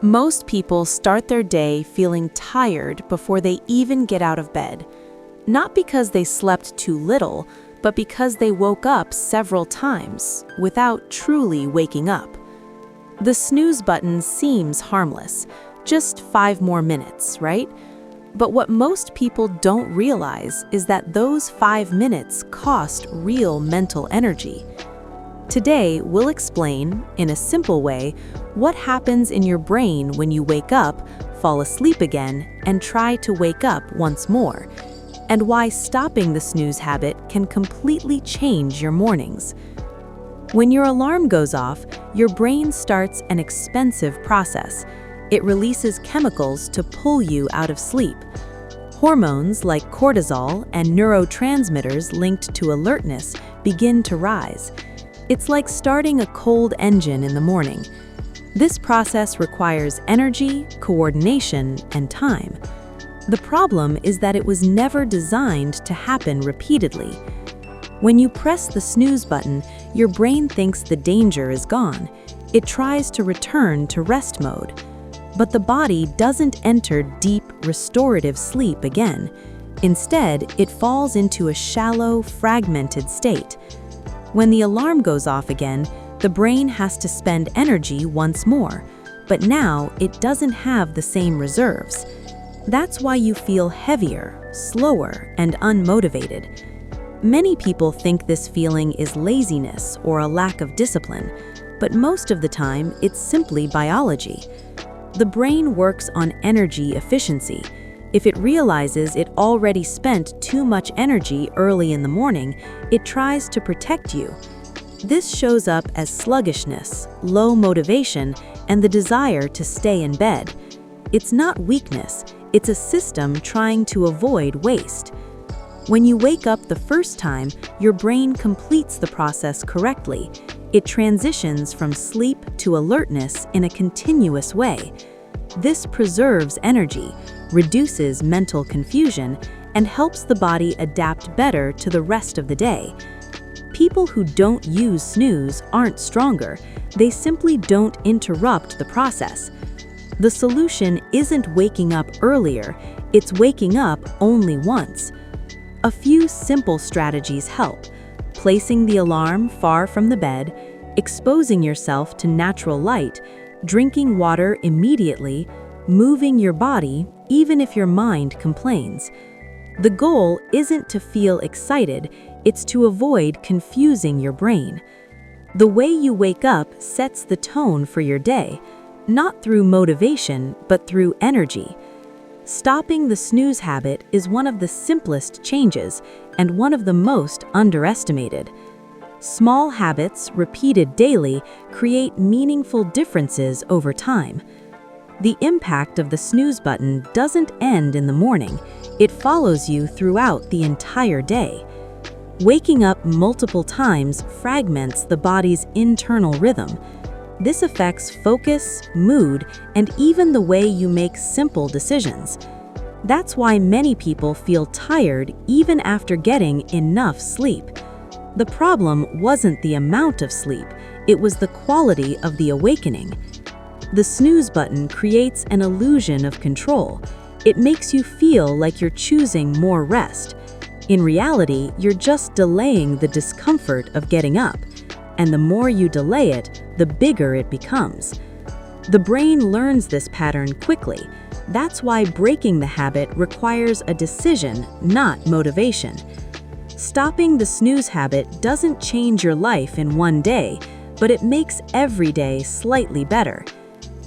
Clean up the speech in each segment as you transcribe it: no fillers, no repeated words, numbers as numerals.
Most people start their day feeling tired before they even get out of bed. Not because they slept too little, but because they woke up several times without truly waking up. The snooze button seems harmless, just 5 more minutes, right? But what most people don't realize is that those 5 minutes cost real mental energy. Today, we'll explain, in a simple way, what happens in your brain when you wake up, fall asleep again, and try to wake up once more, and why stopping the snooze habit can completely change your mornings. When your alarm goes off, your brain starts an expensive process. It releases chemicals to pull you out of sleep. Hormones like cortisol and neurotransmitters linked to alertness begin to rise. It's like starting a cold engine in the morning. This process requires energy, coordination, and time. The problem is that it was never designed to happen repeatedly. When you press the snooze button, your brain thinks the danger is gone. It tries to return to rest mode. But the body doesn't enter deep, restorative sleep again. Instead, it falls into a shallow, fragmented state. When the alarm goes off again, the brain has to spend energy once more, but now it doesn't have the same reserves. That's why you feel heavier, slower, and unmotivated. Many people think this feeling is laziness or a lack of discipline, but most of the time it's simply biology. The brain works on energy efficiency. If it realizes it already spent too much energy early in the morning, it tries to protect you. This shows up as sluggishness, low motivation, and the desire to stay in bed. It's not weakness, it's a system trying to avoid waste. When you wake up the first time, your brain completes the process correctly. It transitions from sleep to alertness in a continuous way. This preserves energy, reduces mental confusion, and helps the body adapt better to the rest of the day. People who don't use snooze aren't stronger, they simply don't interrupt the process. The solution isn't waking up earlier, it's waking up only once. A few simple strategies help: placing the alarm far from the bed, exposing yourself to natural light, drinking water immediately, moving your body, even if your mind complains. The goal isn't to feel excited, it's to avoid confusing your brain. The way you wake up sets the tone for your day, not through motivation, but through energy. Stopping the snooze habit is one of the simplest changes and one of the most underestimated. Small habits, repeated daily, create meaningful differences over time. The impact of the snooze button doesn't end in the morning, it follows you throughout the entire day. Waking up multiple times fragments the body's internal rhythm. This affects focus, mood, and even the way you make simple decisions. That's why many people feel tired even after getting enough sleep. The problem wasn't the amount of sleep, it was the quality of the awakening. The snooze button creates an illusion of control. It makes you feel like you're choosing more rest. In reality, you're just delaying the discomfort of getting up. And the more you delay it, the bigger it becomes. The brain learns this pattern quickly. That's why breaking the habit requires a decision, not motivation. Stopping the snooze habit doesn't change your life in one day, but it makes every day slightly better.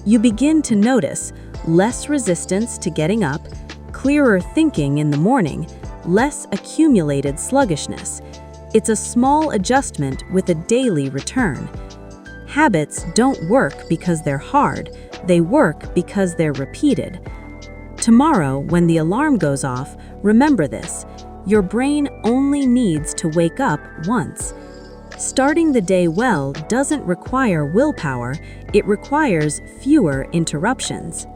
You begin to notice less resistance to getting up, clearer thinking in the morning, less accumulated sluggishness. It's a small adjustment with a daily return. Habits don't work because they're hard, they work because they're repeated. Tomorrow, when the alarm goes off, remember this: your brain only needs to wake up once. Starting the day well doesn't require willpower, it requires fewer interruptions.